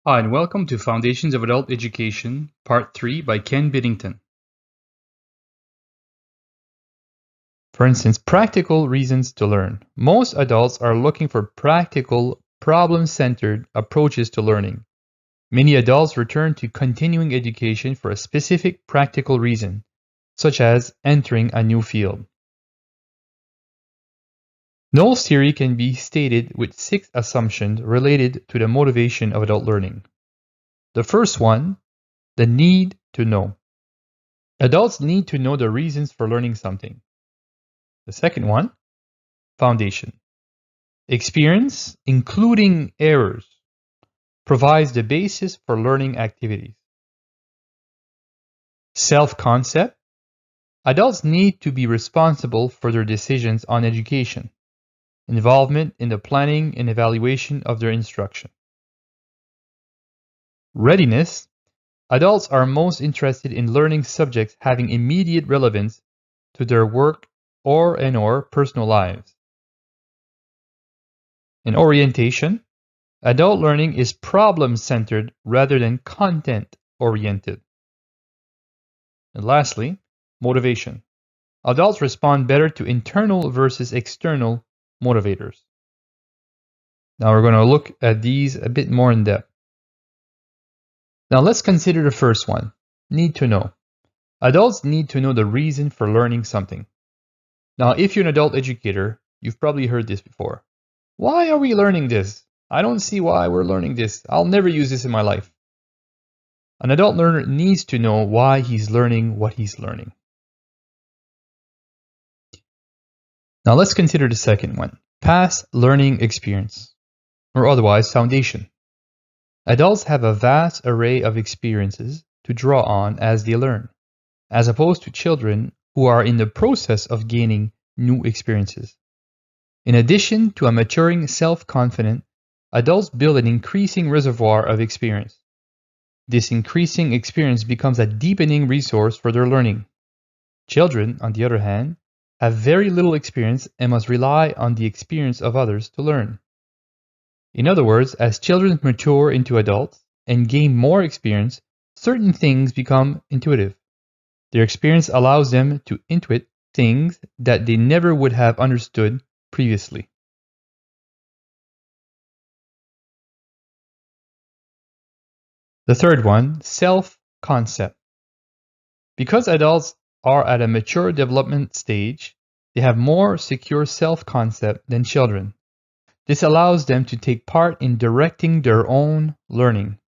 Hi, and welcome to Foundations of Adult Education, Part 3 by Ken Biddington. For instance, practical reasons to learn. Most adults are looking for practical, problem-centered approaches to learning. Many adults return to continuing education for a specific practical reason, such as entering a new field. Knowles' theory can be stated with 6 assumptions related to the motivation of adult learning. The first one, the need to know. Adults need to know the reasons for learning something. The second one, foundation. Experience, including errors, provides the basis for learning activities. Self-concept. Adults need to be responsible for their decisions on education. Involvement in the planning and evaluation of their instruction. Readiness. Adults are most interested in learning subjects having immediate relevance to their work or personal lives. And orientation. Adult learning is problem-centered rather than content-oriented. And lastly, motivation. Adults respond better to internal versus external motivators. Now we're going to look at these a bit more in depth. Now let's consider the first one, need to know. Adults need to know the reason for learning something. Now, if you're an adult educator, you've probably heard this before. Why are we learning this? I don't see why we're learning this. I'll never use this in my life. An adult learner needs to know why he's learning what he's learning. Now let's consider the second one, past learning experience, or otherwise foundation. Adults have a vast array of experiences to draw on as they learn, as opposed to children who are in the process of gaining new experiences. In addition to a maturing self-confidence, adults build an increasing reservoir of experience. This increasing experience becomes a deepening resource for their learning. Children, on the other hand, have very little experience and must rely on the experience of others to learn. In other words, as children mature into adults and gain more experience, certain things become intuitive. Their experience allows them to intuit things that they never would have understood previously. The third one, self-concept. Because adults are at a mature development stage, they have more secure self-concept than children. This allows them to take part in directing their own learning.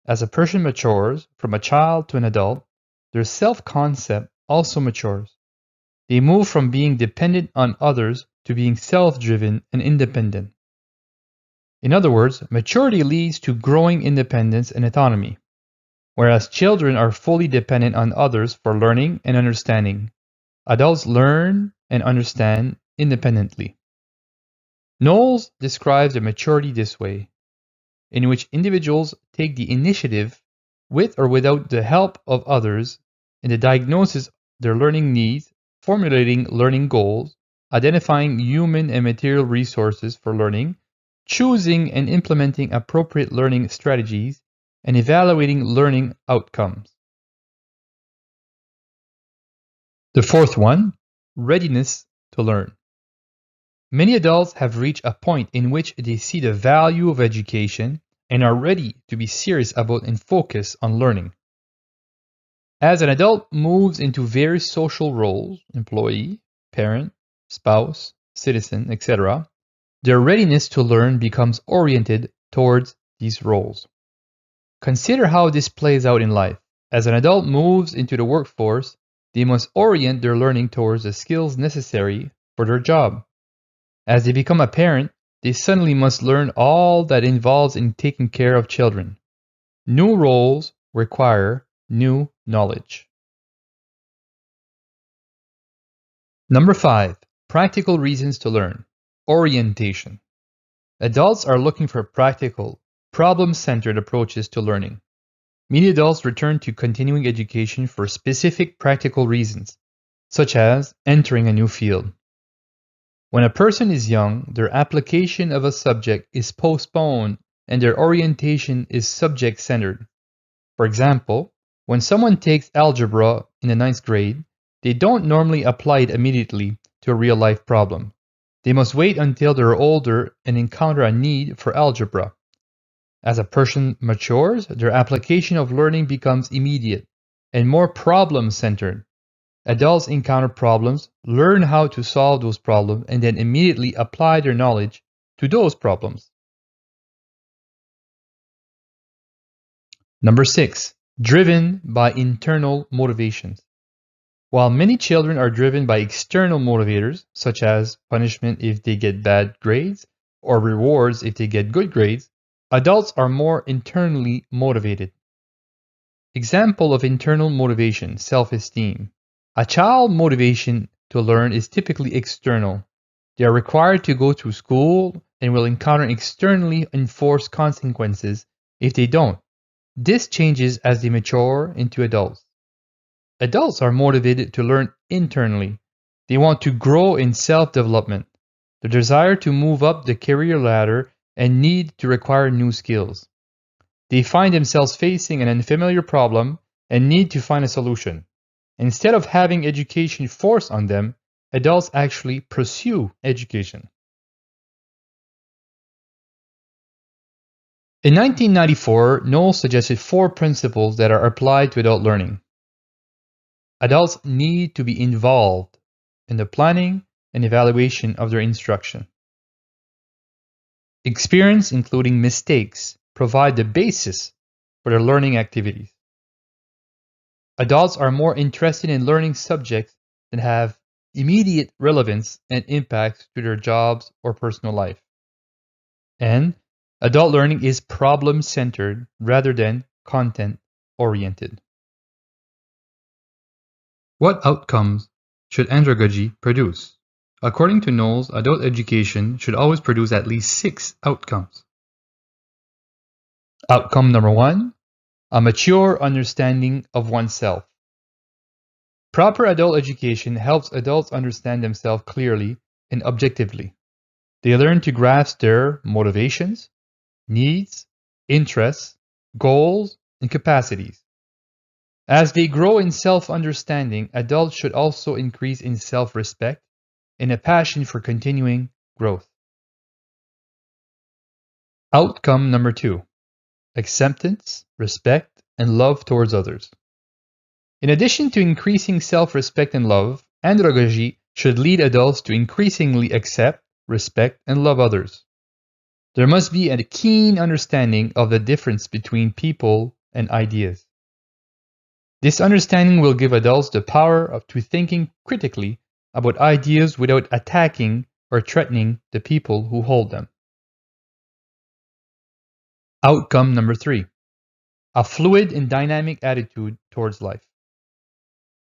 As a person matures from a child to an adult, their self-concept also matures. They move from being dependent on others to being self-driven and independent. In other words, maturity leads to growing independence and autonomy, whereas children are fully dependent on others for learning and understanding. Adults learn and understand independently. Knowles describes a maturity this way, in which individuals take the initiative with or without the help of others in the diagnosis of their learning needs, formulating learning goals, identifying human and material resources for learning, choosing and implementing appropriate learning strategies, and evaluating learning outcomes. The fourth one, readiness to learn. Many adults have reached a point in which they see the value of education and are ready to be serious about and focus on learning. As an adult moves into various social roles, employee, parent, spouse, citizen, etc., their readiness to learn becomes oriented towards these roles. Consider how this plays out in life. As an adult moves into the workforce, they must orient their learning towards the skills necessary for their job. As they become a parent, they suddenly must learn all that involves in taking care of children. New roles require new knowledge. Number 5. Practical reasons to learn. Orientation. Adults are looking for practical, problem-centered approaches to learning. Many adults return to continuing education for specific practical reasons, such as entering a new field. When a person is young, their application of a subject is postponed and their orientation is subject-centered. For example, when someone takes algebra in the ninth grade, they don't normally apply it immediately to a real-life problem. They must wait until they're older and encounter a need for algebra. As a person matures, their application of learning becomes immediate and more problem-centered. Adults encounter problems, learn how to solve those problems, and then immediately apply their knowledge to those problems. Number 6. Driven by internal motivations. While many children are driven by external motivators, such as punishment if they get bad grades or rewards if they get good grades, adults are more internally motivated. Example of internal motivation, self-esteem. A child's motivation to learn is typically external. They are required to go to school and will encounter externally enforced consequences if they don't. This changes as they mature into adults. Adults are motivated to learn internally. They want to grow in self-development. The desire to move up the career ladder and need to acquire new skills. They find themselves facing an unfamiliar problem and need to find a solution. Instead of having education forced on them, adults actually pursue education. In 1994, Knowles suggested 4 principles that are applied to adult learning. Adults need to be involved in the planning and evaluation of their instruction. Experience, including mistakes, provide the basis for their learning activities. Adults are more interested in learning subjects that have immediate relevance and impact to their jobs or personal life. And adult learning is problem-centered rather than content-oriented. What outcomes should andragogy produce? According to Knowles, adult education should always produce at least 6 outcomes. Outcome number 1, a mature understanding of oneself. Proper adult education helps adults understand themselves clearly and objectively. They learn to grasp their motivations, needs, interests, goals, and capacities. As they grow in self-understanding, adults should also increase in self-respect and a passion for continuing growth. Outcome number 2, acceptance, respect, and love towards others. In addition to increasing self-respect and love, andragogy should lead adults to increasingly accept, respect, and love others. There must be a keen understanding of the difference between people and ideas. This understanding will give adults the power to thinking critically about ideas without attacking or threatening the people who hold them. Outcome number 3, a fluid and dynamic attitude towards life.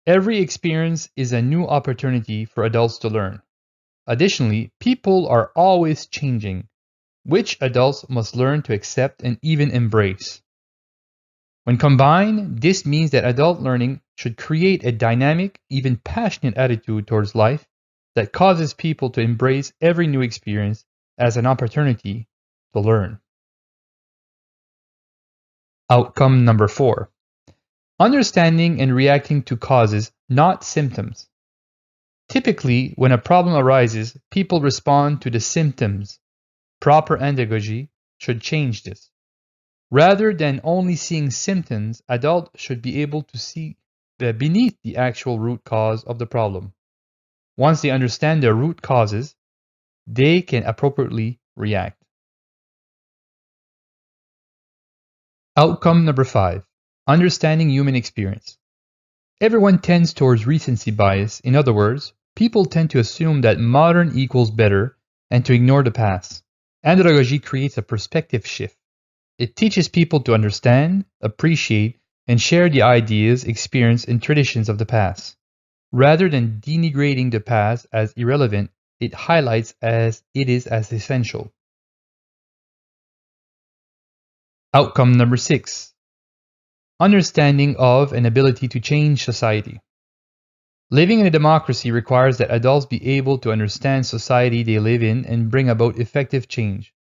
Every experience is a new opportunity for adults to learn. Additionally, people are always changing, which adults must learn to accept and even embrace. When combined, this means that adult learning should create a dynamic, even passionate attitude towards life that causes people to embrace every new experience as an opportunity to learn. Outcome number 4, understanding and reacting to causes, not symptoms. Typically, when a problem arises, people respond to the symptoms. Proper andragogy should change this. Rather than only seeing symptoms, adults should be able to see beneath the actual root cause of the problem. Once they understand the root causes, they can appropriately react. Outcome number 5, understanding human experience. Everyone tends towards recency bias. In other words, people tend to assume that modern equals better and to ignore the past. Andragogy creates a perspective shift. It teaches people to understand, appreciate, and share the ideas, experience, and traditions of the past. Rather than denigrating the past as irrelevant, it highlights as it is as essential. Outcome number 6, understanding of and ability to change society. Living in a democracy requires that adults be able to understand society they live in and bring about effective change.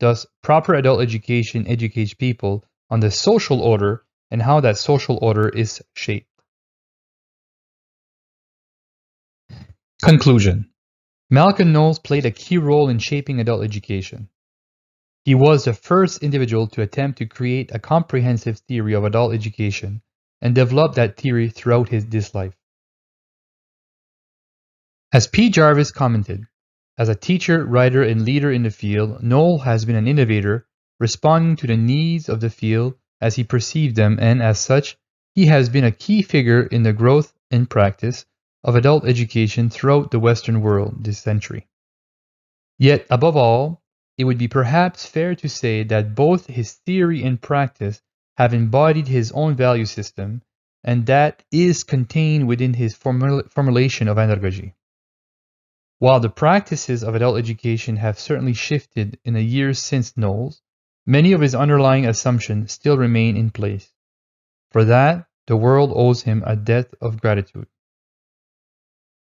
Thus, proper adult education educates people on the social order and how that social order is shaped. Conclusion. Malcolm Knowles played a key role in shaping adult education. He was the first individual to attempt to create a comprehensive theory of adult education and develop that theory throughout this life. As P. Jarvis commented, as a teacher, writer, and leader in the field, Knowles has been an innovator, responding to the needs of the field as he perceived them, and as such, he has been a key figure in the growth and practice of adult education throughout the Western world this century. Yet, above all, it would be perhaps fair to say that both his theory and practice have embodied his own value system, and that is contained within his formulation of andragogy. While the practices of adult education have certainly shifted in the years since Knowles, many of his underlying assumptions still remain in place. For that, the world owes him a debt of gratitude.